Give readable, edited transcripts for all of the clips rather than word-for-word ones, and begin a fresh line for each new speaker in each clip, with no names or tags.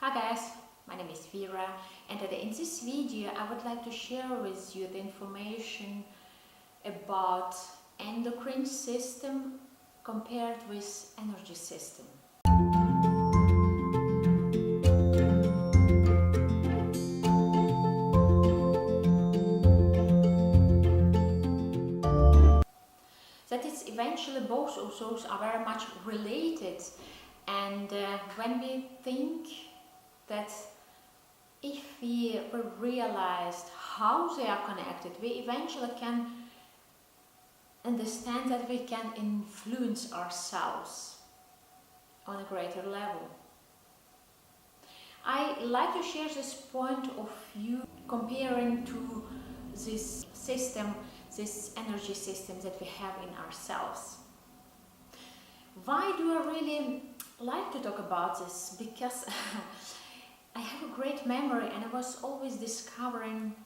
Hi guys, my name is VIRA, and in this video I would like to share with you the information about endocrine system compared with energy system. That is eventually both of those are very much related, and when we think that if we realized how they are connected, we eventually can understand that we can influence ourselves on a greater level. I like to share this point of view comparing to this system, this energy system that we have in ourselves. Why do I really like to talk about this? Because I have a great memory and I was always discovering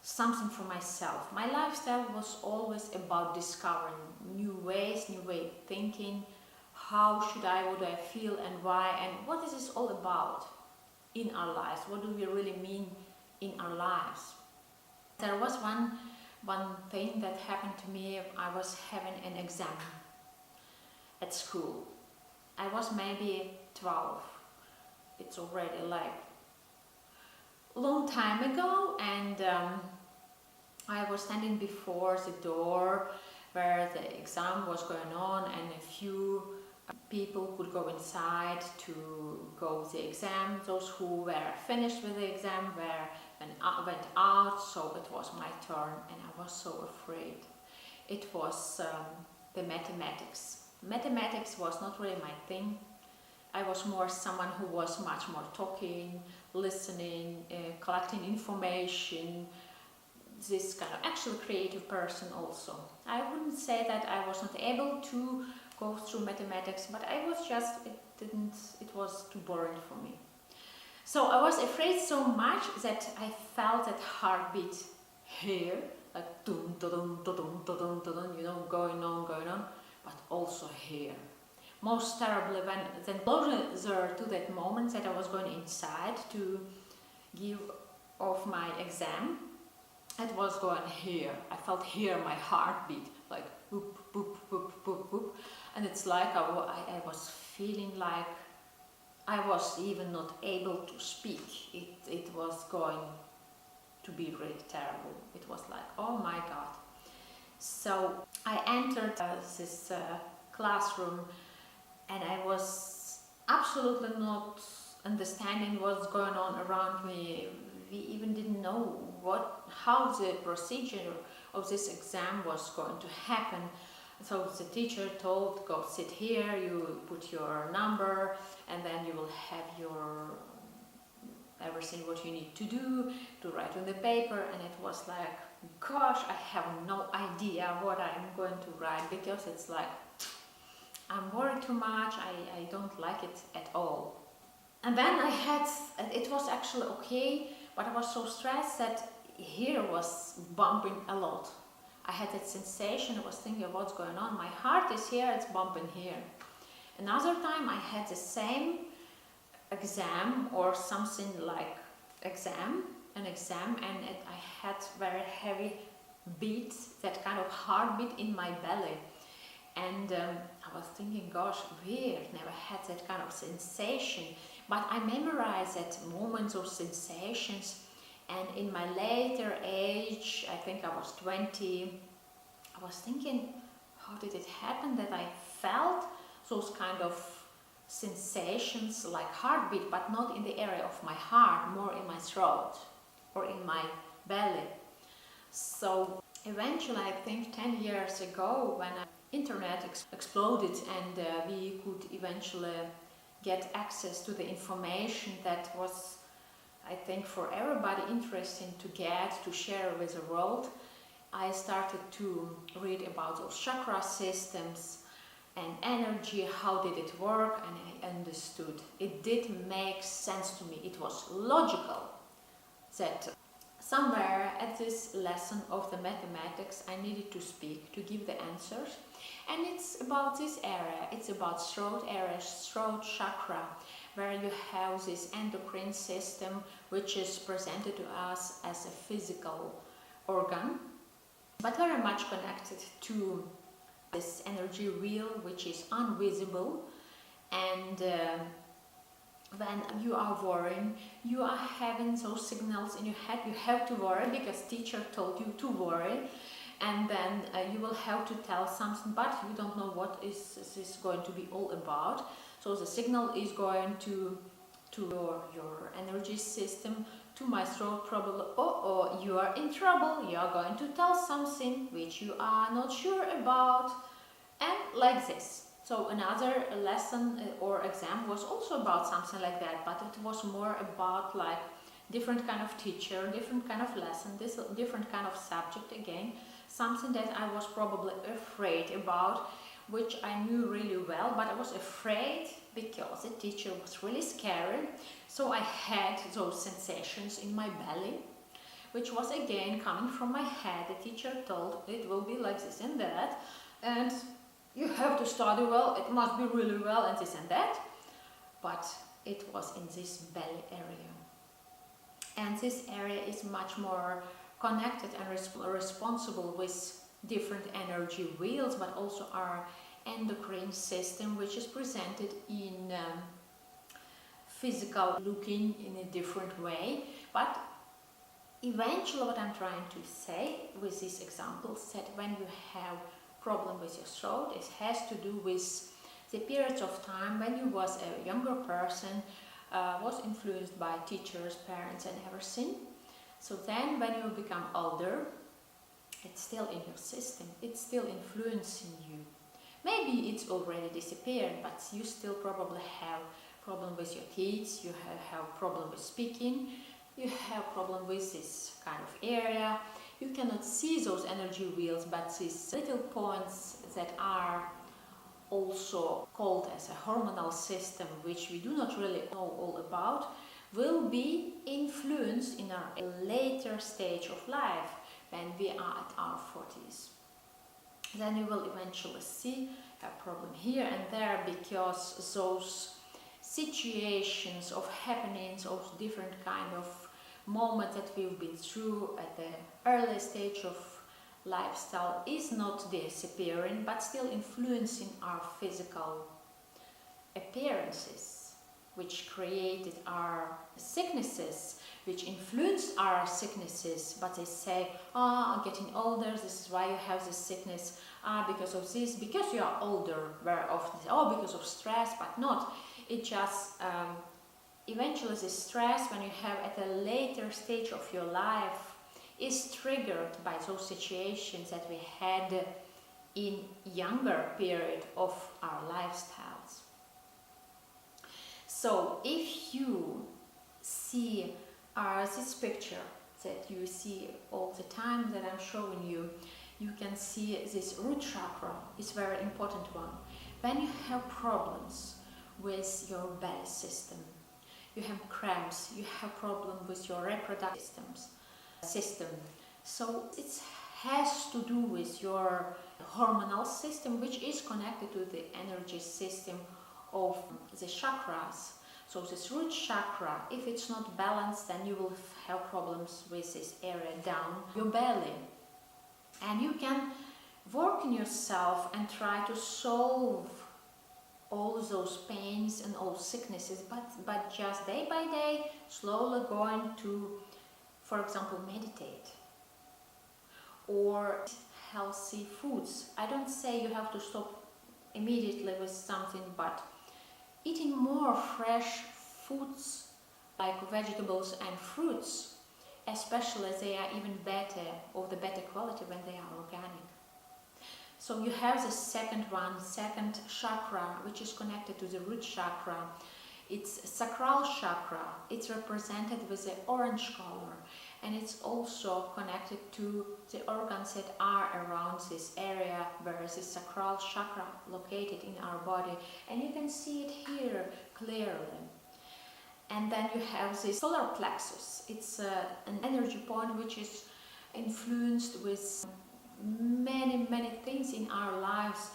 something for myself. My lifestyle was always about discovering new ways, new way of thinking. How should what do I feel and why, and what is this all about in our lives? What do we really mean in our lives? There was one thing that happened to me. I was having an exam at school. I was maybe 12. It's already like a long time ago, and I was standing before the door where the exam was going on, and a few people could go inside to go the exam. Those who were finished with the exam went out, so it was my turn, and I was so afraid. It was the mathematics. Mathematics was not really my thing. I was more someone who was much more talking, listening, collecting information, this kind of actual creative person also. I wouldn't say that I was not able to go through mathematics, but I was just, it was too boring for me. So I was afraid so much that I felt that heartbeat here, like dun dun dun dun dun dun dun, you know, going on, but also here. Most terribly then closer to that moment that I was going inside to give off my exam, it was going here. I felt here my heartbeat, like boop, boop, boop, boop, boop. And it's like I was feeling like I was even not able to speak. It was going to be really terrible. It was like, oh my God. So I entered this classroom, and I was absolutely not understanding what's going on around me. We even didn't know how the procedure of this exam was going to happen. So the teacher told, go sit here, you put your number, and then you will have your everything what you need to do to write on the paper. And it was like, gosh, I have no idea what I'm going to write, because it's like I'm worried too much. I don't like it at all. And then it was actually okay, but I was so stressed that here was bumping a lot. I had that sensation. I was thinking of what's going on. My heart is here, it's bumping here. Another time I had the same exam or something like an exam, and I had very heavy beats, that kind of heartbeat in my belly. And I was thinking, gosh, weird, never had that kind of sensation. But I memorized that moments of sensations, and in my later age, I think I was 20, I was thinking, how did it happen that I felt those kind of sensations like heartbeat, but not in the area of my heart, more in my throat or in my belly. So eventually, I think 10 years ago, when internet exploded, and we could eventually get access to the information that was, I think, for everybody interesting to share with the world, I started to read about those chakra systems and energy, how did it work, and I understood. It did make sense to me. It was logical that somewhere at this lesson of the mathematics I needed to speak, to give the answers. And it's about this area, it's about throat area, throat chakra. where you have this endocrine system, which is presented to us as a physical organ, but very much connected to this energy wheel, which is invisible. And when you are worrying, you are having those signals in your head. You have to worry because teacher told you to worry, and then you will have to tell something, but you don't know what is this going to be all about. So the signal is going to your energy system, to my throat, probably, oh, you are in trouble, you are going to tell something which you are not sure about, and like this. So another lesson or exam was also about something like that, but it was more about like different kind of teacher, different kind of lesson, this different kind of subject again, something that I was probably afraid about, which I knew really well, but I was afraid because the teacher was really scary. So I had those sensations in my belly, which was again coming from my head. The teacher told it will be like this and that, and you have to study well, it must be really well, and this and that. But it was in this belly area. And this area is much more connected and responsible with different energy wheels, but also our endocrine system, which is presented in physical looking in a different way. But eventually what I'm trying to say with this example is that when you have problem with your throat, it has to do with the periods of time when you was a younger person, was influenced by teachers, parents and everything. So then when you become older, it's still in your system, it's still influencing you. Maybe it's already disappeared, but you still probably have problem with your teeth, you have problem with speaking, you have problem with this kind of area. You cannot see those energy wheels, but these little points that are also called as a hormonal system, which we do not really know all about, will be influenced in our later stage of life when we are at our 40s. Then you will eventually see a problem here and there, because those situations of happenings of different kind of moments that we've been through at the early stage of lifestyle is not disappearing, but still influencing our physical appearances, which created our sicknesses, which influenced our sicknesses. But they say, I'm getting older, this is why you have this sickness, because of this, because you are older, very often, because of stress, but not. It just eventually the stress when you have at a later stage of your life is triggered by those situations that we had in younger period of our lifestyles. So if you see this picture that you see all the time that I'm showing you, you can see this root chakra is a very important one. When you have problems with your belly system, you have cramps, you have problem with your reproductive system. So it has to do with your hormonal system, which is connected to the energy system of the chakras. So this root chakra, if it's not balanced, then you will have problems with this area down your belly. And you can work on yourself and try to solve all those pains and all sicknesses, but just day by day, slowly going to, for example, meditate or healthy foods. I don't say you have to stop immediately with something, but eating more fresh foods like vegetables and fruits, especially they are even better, of the better quality when they are organic. So you have the second chakra, which is connected to the root chakra. It's sacral chakra. It's represented with the orange color, and it's also connected to the organs that are around this area where the sacral chakra located in our body, and you can see it here clearly. And then you have the solar plexus. It's an energy point which is influenced with many things in our lives,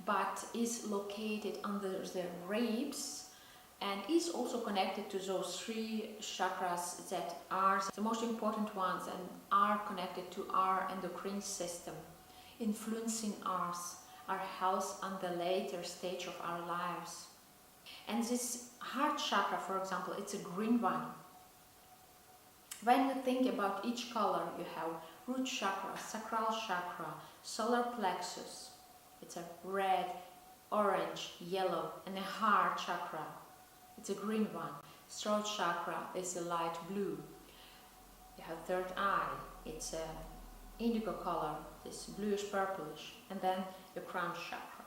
but is located under the ribs, and is also connected to those 3 chakras that are the most important ones and are connected to our endocrine system, influencing us, our health on the later stage of our lives. And this heart chakra, for example, it's a green one. When you think about each color, you have root chakra, sacral chakra, solar plexus. It's a red, orange, yellow, and a heart chakra. It's a green one. Throat chakra is a light blue. You have third eye. It's a indigo color, this bluish purplish, and then your crown chakra.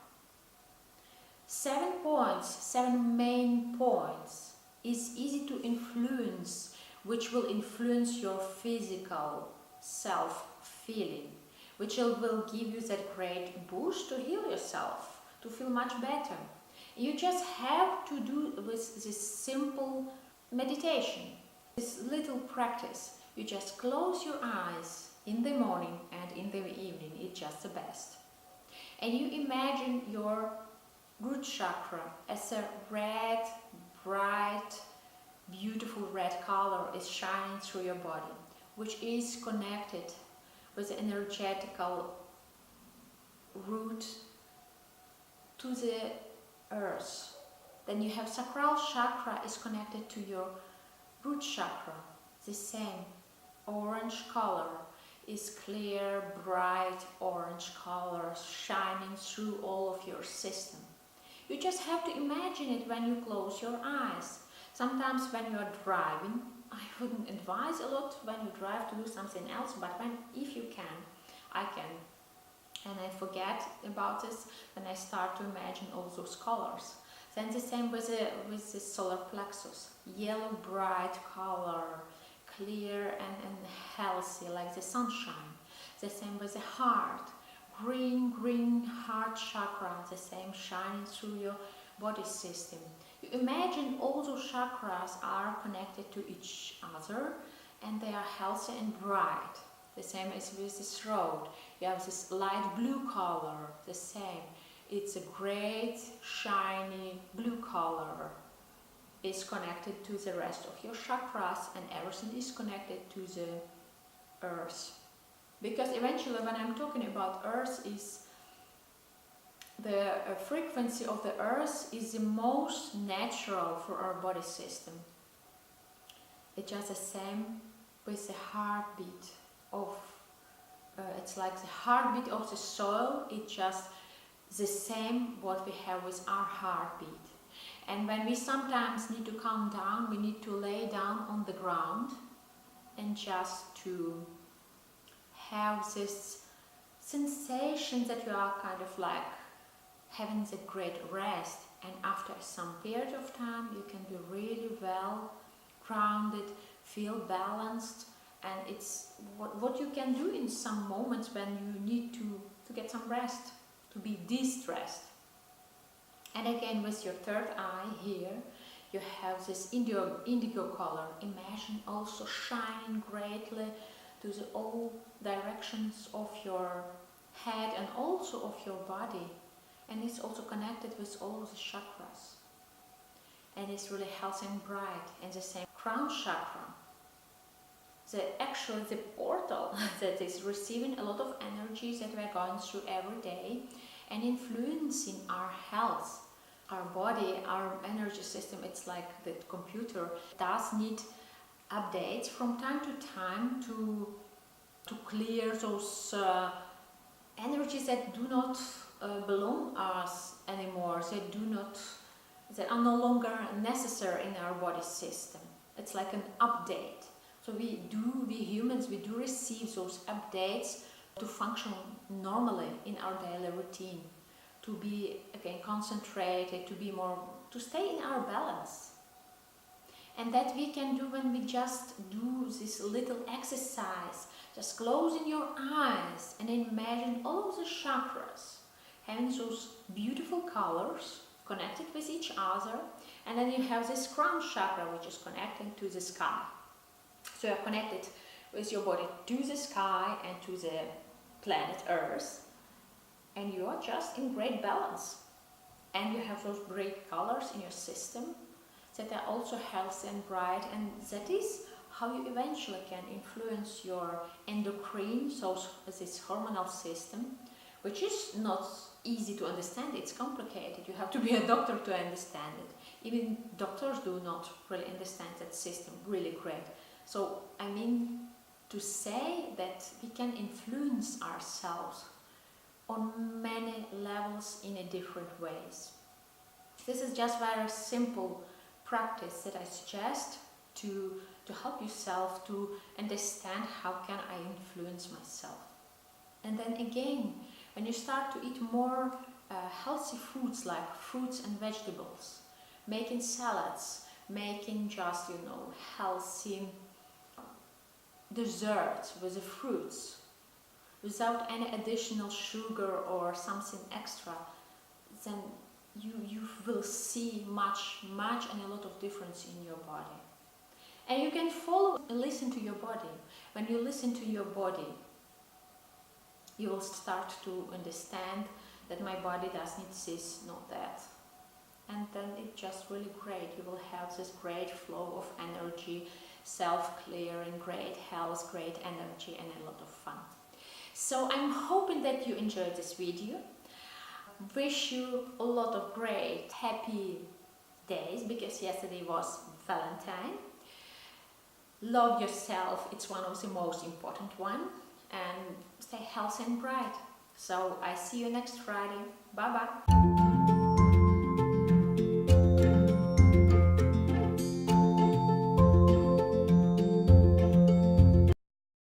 7 points, 7 main points is easy to influence, which will influence your physical self-feeling, which will give you that great boost to heal yourself, to feel much better. You just have to do with this simple meditation, this little practice. You just close your eyes in the morning and in the evening, it's just the best. And you imagine your root chakra as a red, bright, beautiful red color is shining through your body, which is connected with the energetical root to the earth. Then you have sacral chakra is connected to your root chakra. The same orange color is clear, bright orange color shining through all of your system. You just have to imagine it when you close your eyes. Sometimes when you are driving, I wouldn't advise a lot when you drive to do something else, but if you can, I can. And I forget about this, then I start to imagine all those colors. Then the same with the solar plexus. Yellow, bright color, clear and healthy, like the sunshine. The same with the heart. Green heart chakra, the same shining through your body system. You imagine all those chakras are connected to each other and they are healthy and bright. The same as with the throat. You have this light blue color, the same. It's a great, shiny blue color. It's connected to the rest of your chakras and everything is connected to the earth. Because eventually when I'm talking about earth, is the frequency of the earth is the most natural for our body system. It's just the same with the heartbeat of, it's like the heartbeat of the soil. It's just the same what we have with our heartbeat. And when we sometimes need to calm down, we need to lay down on the ground and just to have this sensation that you are kind of like having the great rest, and after some period of time you can be really well grounded, feel balanced, and it's what you can do in some moments when you need to get some rest, to be de-stressed. And again with your third eye here, you have this indigo color. Imagine also shining greatly to the all directions of your head and also of your body. And it's also connected with all the chakras. And it's really healthy and bright. And the same crown chakra. Actually the portal that is receiving a lot of energies that we're going through every day and influencing our health, our body, our energy system. It's like the computer does need updates from time to time to clear those energies that do not belong us anymore. They are no longer necessary in our body system. It's like an update. So we humans, we do receive those updates to function normally in our daily routine, to be again concentrated, to stay in our balance. And that we can do when we just do this little exercise, just closing your eyes and imagine all the chakras having those beautiful colors connected with each other, and then you have this crown chakra which is connecting to the sky. So you're connected with your body to the sky and to the planet Earth, and you are just in great balance. And you have those great colors in your system. that are also healthy and bright, and that is how you eventually can influence your endocrine, so this hormonal system, which is not easy to understand. It's complicated. You have to be a doctor to understand it. Even doctors do not really understand that system really great. So I mean to say that we can influence ourselves on many levels in a different ways. This is just very simple practice that I suggest to help yourself to understand how can I influence myself. And then again, when you start to eat more healthy foods like fruits and vegetables, making salads, making just, healthy desserts with the fruits, without any additional sugar or something extra, then you will see much and a lot of difference in your body. And you can follow and listen to your body. When you listen to your body, you will start to understand that my body does need this, not that. And then it's just really great. You will have this great flow of energy, self-clearing, great health, great energy, and a lot of fun. So I'm hoping that you enjoyed this video. Wish you a lot of great, happy days, because yesterday was Valentine. Love yourself, it's one of the most important one, and stay healthy and bright. So I see you next Friday. Bye bye.